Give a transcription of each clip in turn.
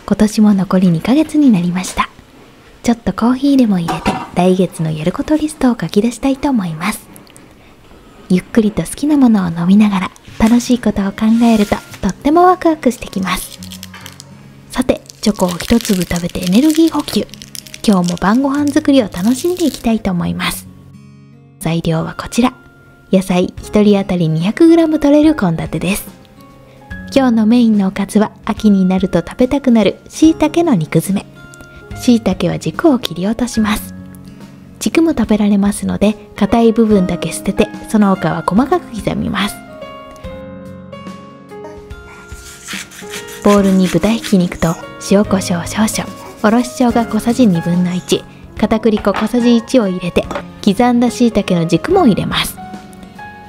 今年も残り2ヶ月になりました。ちょっとコーヒーでも入れて来月のやることリストを書き出したいと思います。ゆっくりと好きなものを飲みながら楽しいことを考えるととってもワクワクしてきます。さて、チョコを一粒食べてエネルギー補給。今日も晩ご飯作りを楽しんでいきたいと思います。材料はこちら。野菜1人当たり 200g 取れる献立です。今日のメインのおかずは秋になると食べたくなる椎茸の肉詰め。椎茸は軸を切り落とします。軸も食べられますので、硬い部分だけ捨てて、その他は細かく刻みます。ボウルに豚ひき肉と塩コショウ少々、おろし生姜小さじ1/2、片栗粉小さじ1を入れて、刻んだ椎茸の軸も入れます。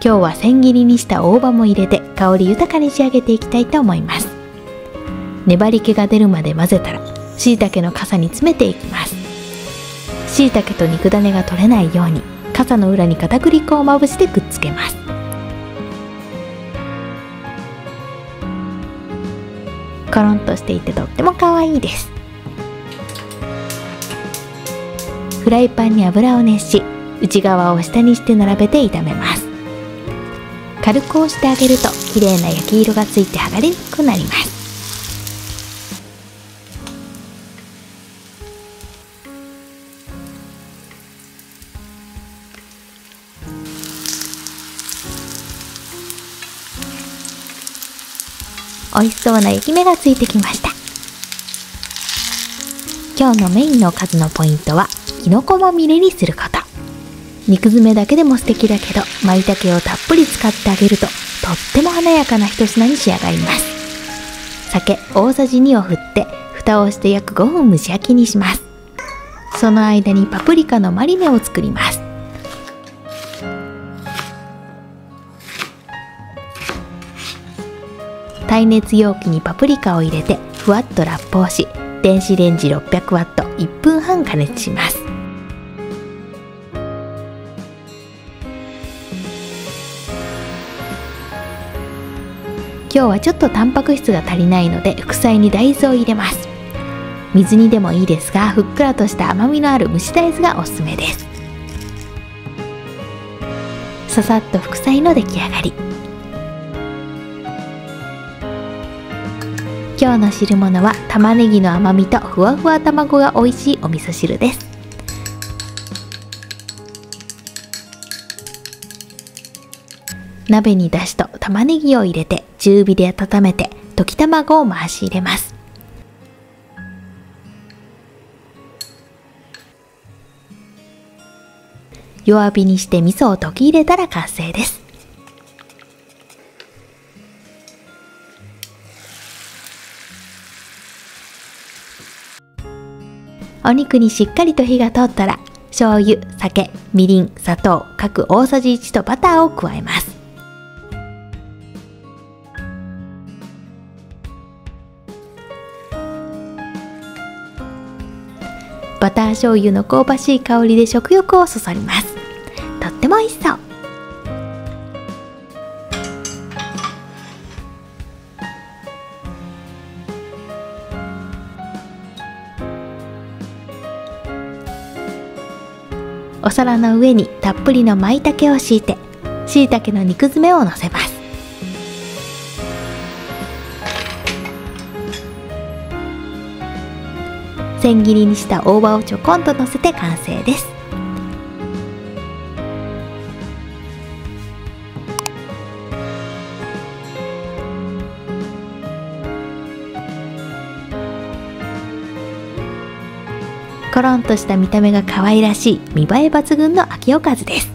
今日は千切りにした大葉も入れて香り豊かに仕上げていきたいと思います。粘り気が出るまで混ぜたら椎茸の傘に詰めていきます。椎茸と肉種が取れないように傘の裏に片栗粉をまぶしてくっつけます。コロンとしていてとっても可愛いです。フライパンに油を熱し、内側を下にして並べて炒めます。軽く押してあげると綺麗な焼き色がついて剥がれにくくなります。美味しそうな焼き目がついてきました。今日のメインのおかずのポイントはきのこまみれにすること。肉詰めだけでも素敵だけど、舞茸をたっぷり使ってあげるととっても華やかな一品に仕上がります。酒大さじ2を振って蓋をして約5分蒸し焼きにします。その間にパプリカのマリネを作ります。耐熱容器にパプリカを入れてふわっとラップをし、電子レンジ600ワット1分半加熱します。今日はちょっとタンパク質が足りないので副菜に大豆を入れます。水煮でもいいですが、ふっくらとした甘みのある蒸し大豆がおすすめです。ささっと副菜の出来上がり。今日の汁物は玉ねぎの甘みとふわふわ卵が美味しいお味噌汁です。鍋にだしと玉ねぎを入れて中火で温めて溶き卵を回し入れます。弱火にして味噌を溶き入れたら完成です。お肉にしっかりと火が通ったら醤油、酒、みりん、砂糖各大さじ1とバターを加えます。バター醤油の香ばしい香りで食欲をそそります。とっても美味しそう。お皿の上にたっぷりの舞茸を敷いて、椎茸の肉詰めをのせます。千切りにした大葉をちょこんとのせて完成です。コロンとした見た目が可愛らしい見栄え抜群の秋おかずです。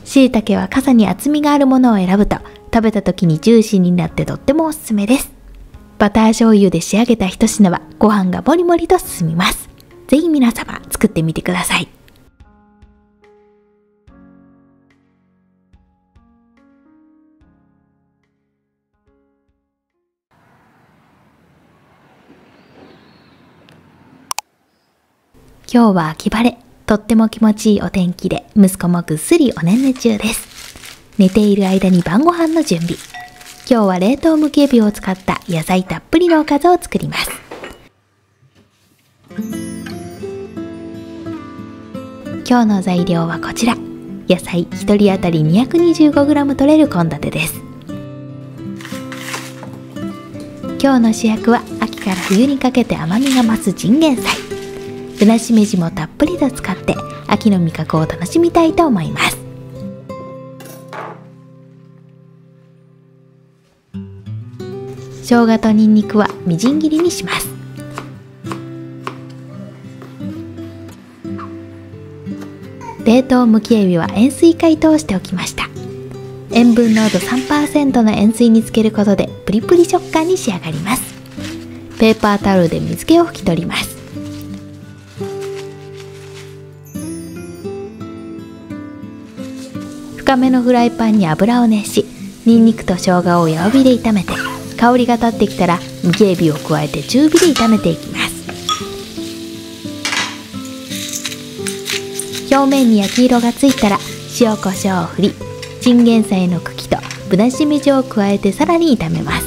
椎茸は傘に厚みがあるものを選ぶと食べた時にジューシーになってとってもおすすめです。バター醤油で仕上げた一品はご飯がもりもりと進みます。ぜひ皆様作ってみてください。今日は秋晴れ、とっても気持ちいいお天気で息子もぐっすりおねんね中です。寝ている間に晩ご飯の準備。今日は冷凍むきエビを使った野菜たっぷりのおかずを作ります。今日の材料はこちら。野菜1人当たり 225g 取れる献立です。今日の主役は秋から冬にかけて甘みが増すチンゲン菜。ぶなしめじもたっぷりと使って秋の味覚を楽しみたいと思います。生姜とニンニクはみじん切りにします。冷凍むきエビは塩水解凍しておきました。塩分濃度 3% の塩水につけることでプリプリ食感に仕上がります。ペーパータオルで水気を拭き取ります。深めのフライパンに油を熱し、ニンニクと生姜を弱火で炒めて、香りが立ってきたらむきエビを加えて中火で炒めていきます。表面に焼き色がついたら塩コショウを振り、チンゲン菜の茎とぶなしめじを加えてさらに炒めます。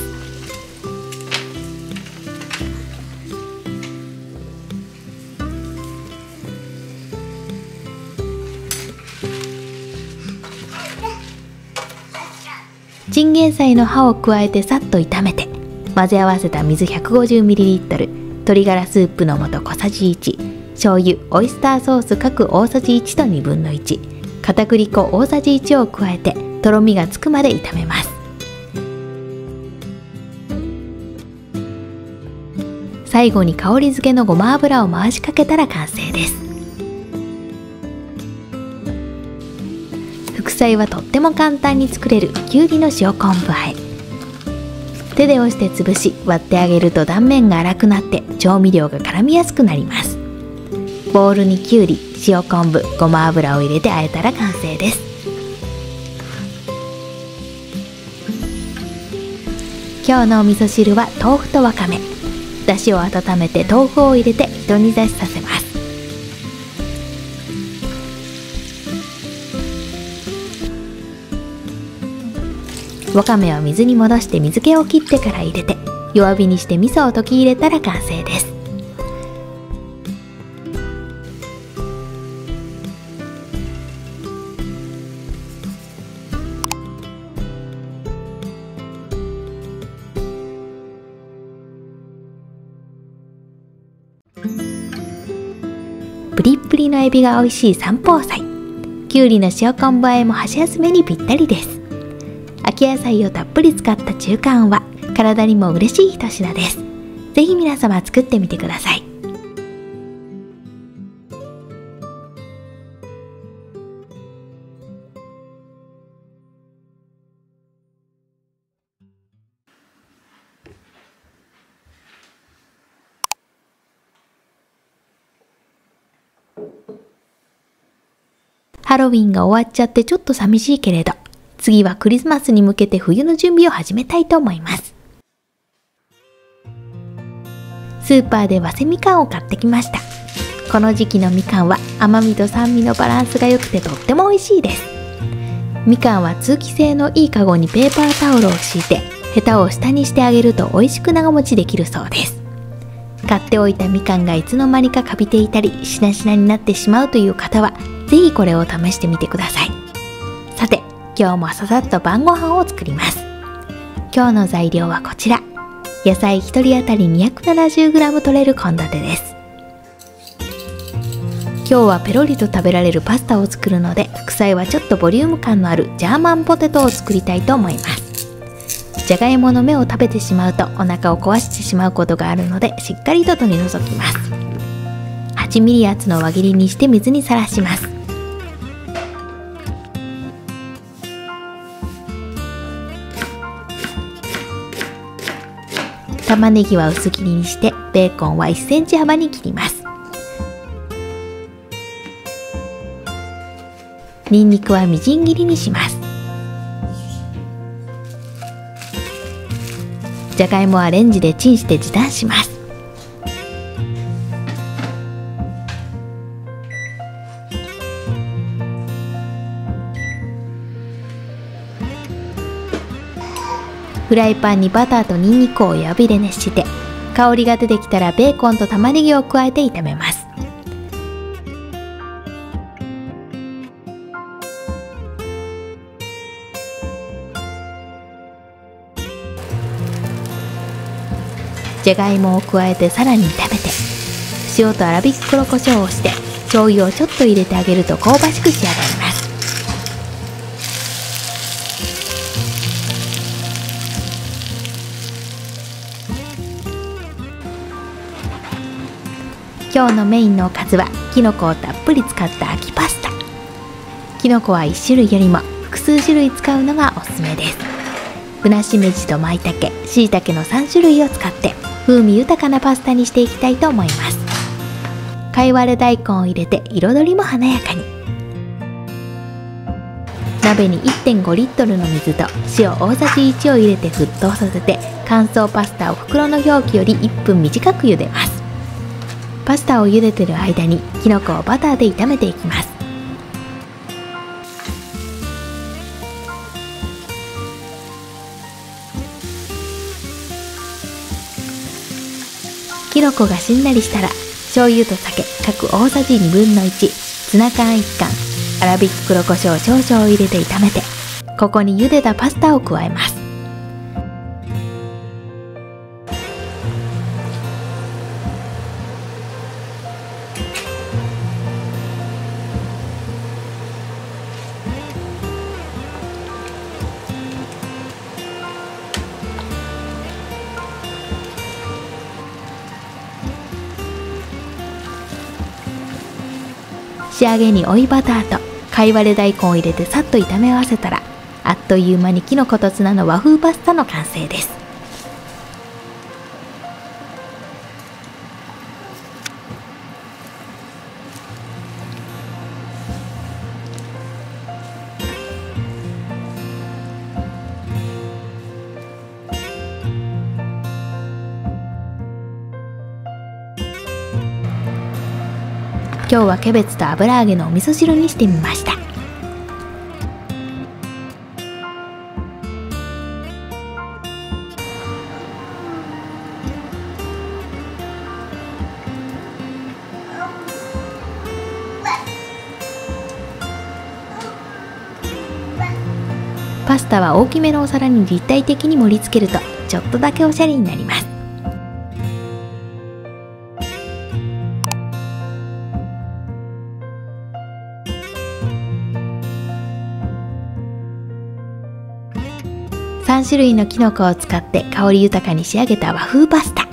チンゲン菜の葉を加えてさっと炒めて、混ぜ合わせた水 150ml、鶏ガラスープの素小さじ1、醤油、オイスターソース各大さじ1と1/2、片栗粉大さじ1を加えてとろみがつくまで炒めます。最後に香り付けのごま油を回しかけたら完成です。副菜はとっても簡単に作れるきゅうりの塩昆布和え。手で押して潰し割ってあげると断面が粗くなって調味料が絡みやすくなります。ボウルにきゅうり、塩昆布、ごま油を入れて和えたら完成です。今日のお味噌汁は豆腐とわかめ。だしを温めて豆腐を入れてひと煮立ちさせます。わかめは水に戻して水気を切ってから入れて、弱火にして味噌を溶き入れたら完成です。プリップリのエビが美味しい三宝菜。きゅうりの塩昆布和えも箸休めにぴったりです。秋野菜をたっぷり使った中華あんは体にも嬉しい一品です。ぜひ皆様作ってみてください。ハロウィンが終わっちゃってちょっと寂しいけれど、次はクリスマスに向けて冬の準備を始めたいと思います。スーパーで早生みかんを買ってきました。この時期のみかんは甘みと酸味のバランスが良くてとっても美味しいです。みかんは通気性のいいカゴにペーパータオルを敷いて、ヘタを下にしてあげると美味しく長持ちできるそうです。買っておいたみかんがいつの間にかカビていたりしなしなになってしまうという方は、ぜひこれを試してみてください。さて、今日もささっと晩ご飯を作ります。今日の材料はこちら。野菜1人当たり 270g 取れる献立です。今日はペロリと食べられるパスタを作るので、副菜はちょっとボリューム感のあるジャーマンポテトを作りたいと思います。じゃがいもの芽を食べてしまうとお腹を壊してしまうことがあるので、しっかりと取り除きます。8ミリ厚の輪切りにして水にさらします。玉ねぎは薄切りにして、ベーコンは1センチ幅に切ります。ニンニクはみじん切りにします。じゃがいもはレンジでチンして時短します。フライパンにバターとニンニクを弱火で熱して、香りが出てきたらベーコンと玉ねぎを加えて炒めます。じゃがいもを加えてさらに炒めて、塩と粗挽き黒胡椒をして醤油をちょっと入れてあげると香ばしく仕上がります。今日のメインのおかずはきのこをたっぷり使った秋パスタ。きのこは1種類よりも複数種類使うのがおすすめです。ぶなしめじとまいたけ、しいたけの3種類を使って風味豊かなパスタにしていきたいと思います。かいわれ大根を入れて彩りも華やかに。鍋に 1.5 リットルの水と塩大さじ1を入れて沸騰させて、乾燥パスタを袋の容器より1分短く茹でます。パスタを茹でてる間にきのこをバターで炒めていきます。きのこがしんなりしたら醤油と酒各大さじ1/2、ツナ缶1缶、粗挽き黒胡椒少々を入れて炒めて、ここに茹でたパスタを加えます。仕上げに追いバターとかいわれ大根を入れてさっと炒め合わせたら、あっという間にきのことツナの和風パスタの完成です。今日はキャベツと油揚げのお味噌汁にしてみました。パスタは大きめのお皿に立体的に盛り付けるとちょっとだけおしゃれになります。3種類のきのこを使って香り豊かに仕上げた和風パスタ。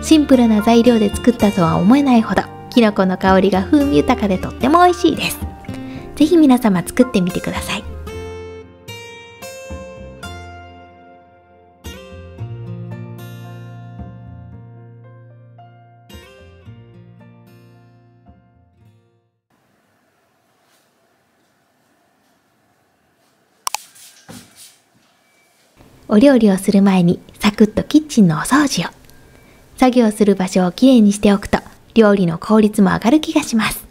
シンプルな材料で作ったとは思えないほどきのこの香りが風味豊かでとっても美味しいです。ぜひ皆様作ってみてください。お料理をする前にサクッとキッチンのお掃除を。作業する場所をきれいにしておくと料理の効率も上がる気がします。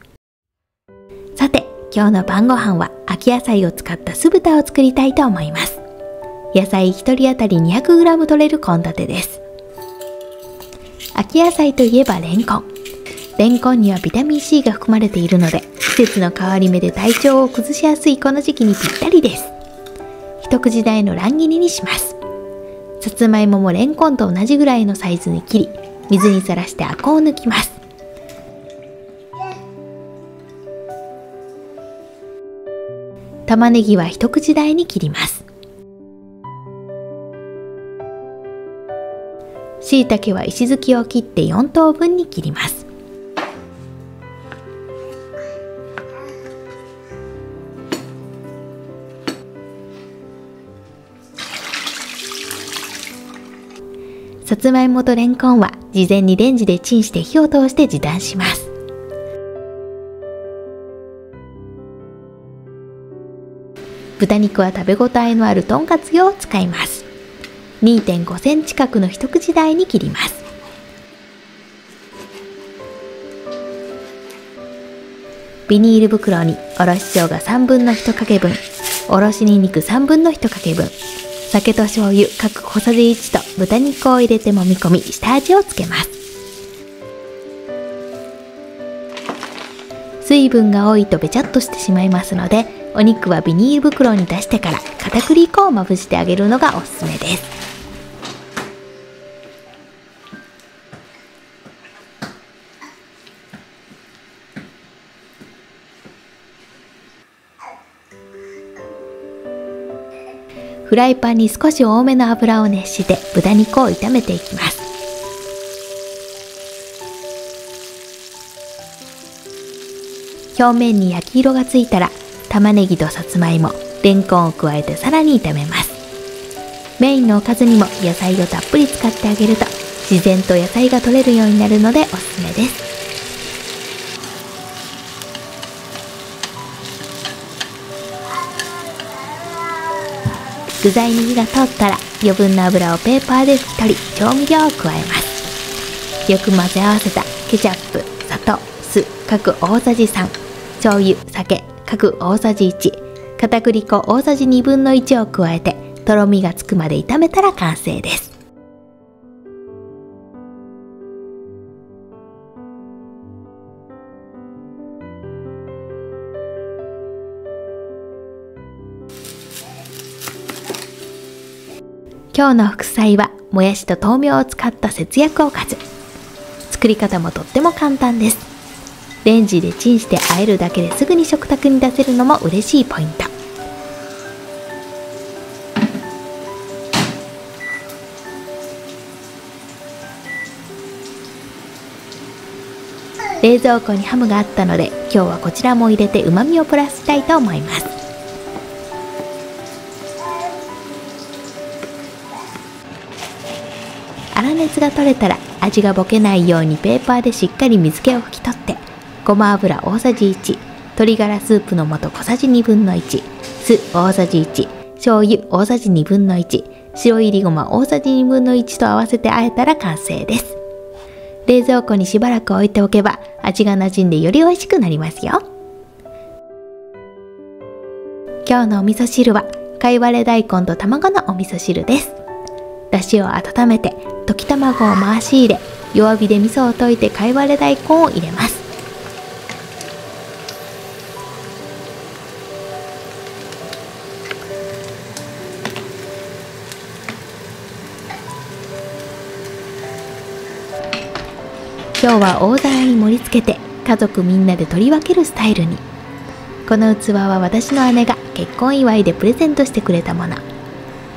さて、今日の晩ご飯は秋野菜を使った酢豚を作りたいと思います。野菜1人当たり 200g 取れる献立です。秋野菜といえばレンコン。レンコンにはビタミン C が含まれているので、季節の変わり目で体調を崩しやすいこの時期にぴったりです。一口大の乱切りにします。さつまいももレンコンと同じぐらいのサイズに切り、水にさらしてアクを抜きます。玉ねぎは一口大に切ります。しいたけは石突きを切って4等分に切ります。さつまいもとレンコンは事前にレンジでチンして火を通して時短します。豚肉は食べ応えのあるとんかつ用を使います。2.5 センチ角の一口大に切ります。ビニール袋におろし生姜3分の1かけ分、おろしにんにく3分の1かけ分、酒と醤油各小さじ1と豚肉を入れて揉み込み、下味をつけます。水分が多いとべちゃっとしてしまいますので、お肉はビニール袋に出してから片栗粉をまぶしてあげるのがおすすめです。フライパンに少し多めの油を熱して豚肉を炒めていきます。表面に焼き色がついたら玉ねぎとさつまいも、レンコンを加えてさらに炒めます。メインのおかずにも野菜をたっぷり使ってあげると自然と野菜が取れるようになるのでおすすめです。具材に火が通ったら余分な油をペーパーで拭き取り調味料を加えます。よく混ぜ合わせたケチャップ、砂糖、酢各大さじ3、醤油、酒各大さじ1、片栗粉大さじ2分の1を加えてとろみがつくまで炒めたら完成です。今日の副菜はもやしと豆苗を使った節約おかず。作り方もとっても簡単です。レンジでチンして和えるだけですぐに食卓に出せるのも嬉しいポイント。冷蔵庫にハムがあったので今日はこちらも入れて旨味をプラスしたいと思います。粗熱が取れたら味がぼけないようにペーパーでしっかり水気を拭き取って、ごま油大さじ1、鶏ガラスープの素小さじ1/2、酢大さじ1、醤油大さじ1/2、白いりごま大さじ1/2と合わせて和えたら完成です。冷蔵庫にしばらく置いておけば味が馴染んでより美味しくなりますよ。今日のお味噌汁はかいわれ大根と卵のお味噌汁です。だしを温めて溶き卵を回し入れ、弱火で味噌を溶いてかいわれ大根を入れます。今日は大皿に盛り付けて家族みんなで取り分けるスタイルに。この器は私の姉が結婚祝いでプレゼントしてくれたもの。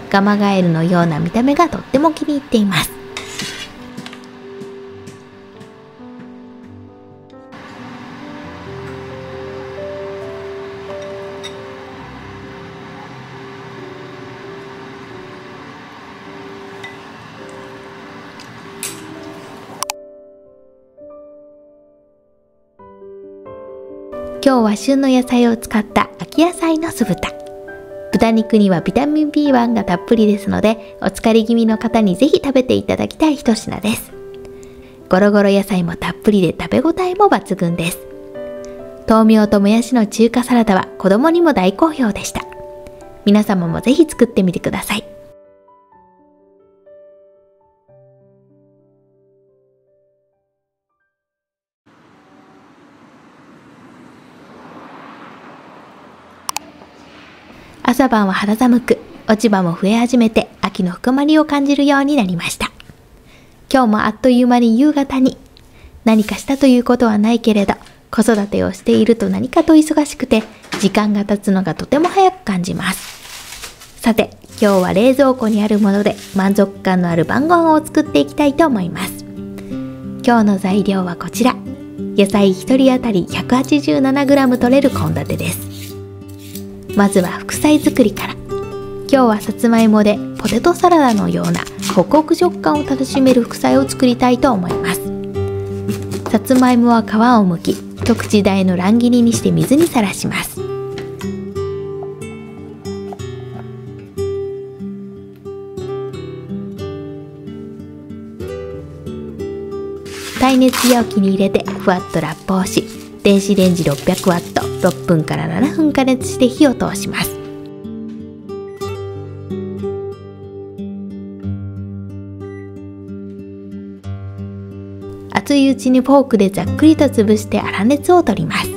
ガマガエルのような見た目がとっても気に入っています。今日は旬の野菜を使った秋野菜の酢豚。豚肉にはビタミン B1 がたっぷりですので、お疲れ気味の方にぜひ食べていただきたい一品です。ゴロゴロ野菜もたっぷりで食べ応えも抜群です。豆苗ともやしの中華サラダは子供にも大好評でした。皆様もぜひ作ってみてください。朝晩は肌寒く、落ち葉も増え始めて秋の深まりを感じるようになりました。今日もあっという間に夕方に。何かしたということはないけれど、子育てをしていると何かと忙しくて、時間が経つのがとても早く感じます。さて、今日は冷蔵庫にあるもので満足感のある晩ご飯を作っていきたいと思います。今日の材料はこちら。野菜1人当たり 187g 取れる献立です。まずは副菜作りから。今日はさつまいもでポテトサラダのようなホクホク食感を楽しめる副菜を作りたいと思います。さつまいもは皮を剥き、一口大の乱切りにして水にさらします。耐熱容器に入れてふわっとラップをし、電子レンジ600ワット6分から7分加熱して火を通します。熱いうちにフォークでざっくりと潰して粗熱を取ります。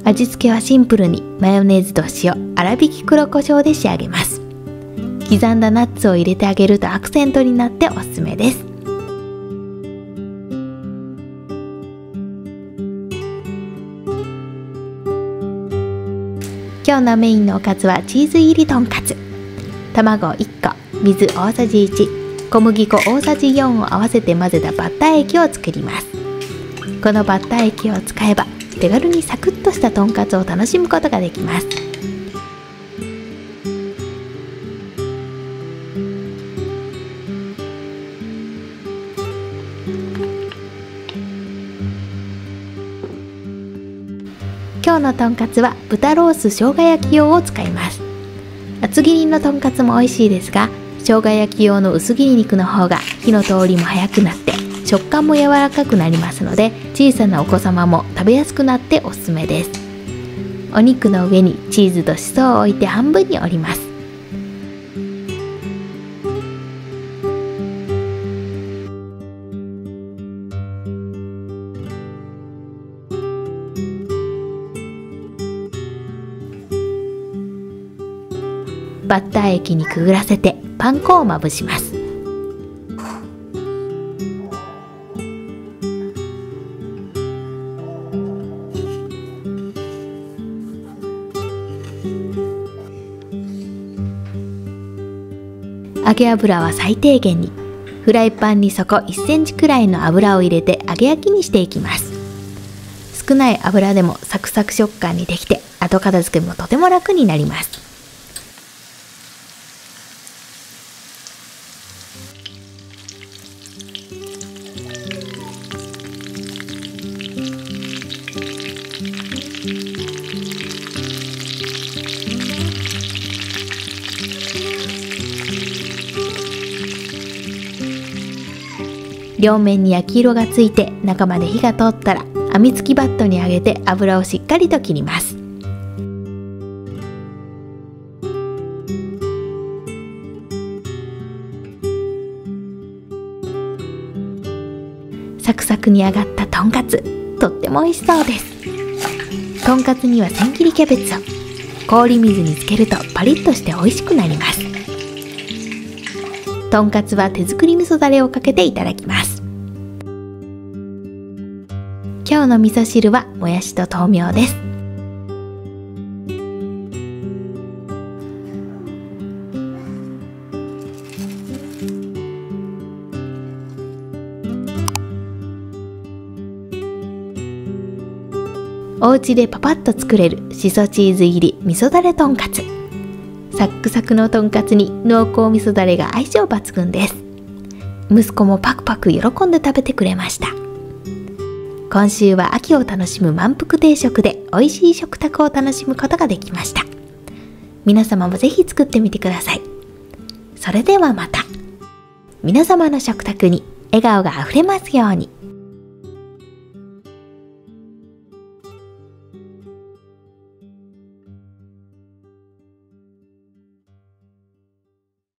味付けはシンプルにマヨネーズと塩、粗挽き黒胡椒で仕上げます。刻んだナッツを入れてあげるとアクセントになっておすすめです。今日のメインのおかずはチーズ入りとんかつ。卵1個、水大さじ1、小麦粉大さじ4を合わせて混ぜたバッター液を作ります。このバッター液を使えば手軽にサクッとしたとんかつを楽しむことができます。今日のとんかつは豚ロース生姜焼き用を使います。厚切りのとんかつも美味しいですが、生姜焼き用の薄切り肉の方が火の通りも早くなって食感も柔らかくなりますので、小さなお子様も食べやすくなっておすすめです。お肉の上にチーズとしそを置いて半分に折ります。バッター液にくぐらせてパン粉をまぶします。揚げ油は最低限に。フライパンに底1センチくらいの油を入れて揚げ焼きにしていきます。少ない油でもサクサク食感にできて、後片付けもとても楽になります。両面に焼き色がついて中まで火が通ったら、網付きバットにあげて油をしっかりと切ります。サクサクに揚がったとんかつ、とっても美味しそうです。とんかつには千切りキャベツを氷水につけるとパリッとして美味しくなります。とんかつは手作り味噌だれをかけていただきます。今日の味噌汁はもやしと豆苗です。お家でパパッと作れるしそチーズ入り味噌だれとんかつ。サックサクのとんかつに濃厚味噌だれが相性抜群です。息子もパクパク喜んで食べてくれました。今週は秋を楽しむ満腹定食で美味しい食卓を楽しむことができました。皆様もぜひ作ってみてください。それではまた。皆様の食卓に笑顔があふれますように。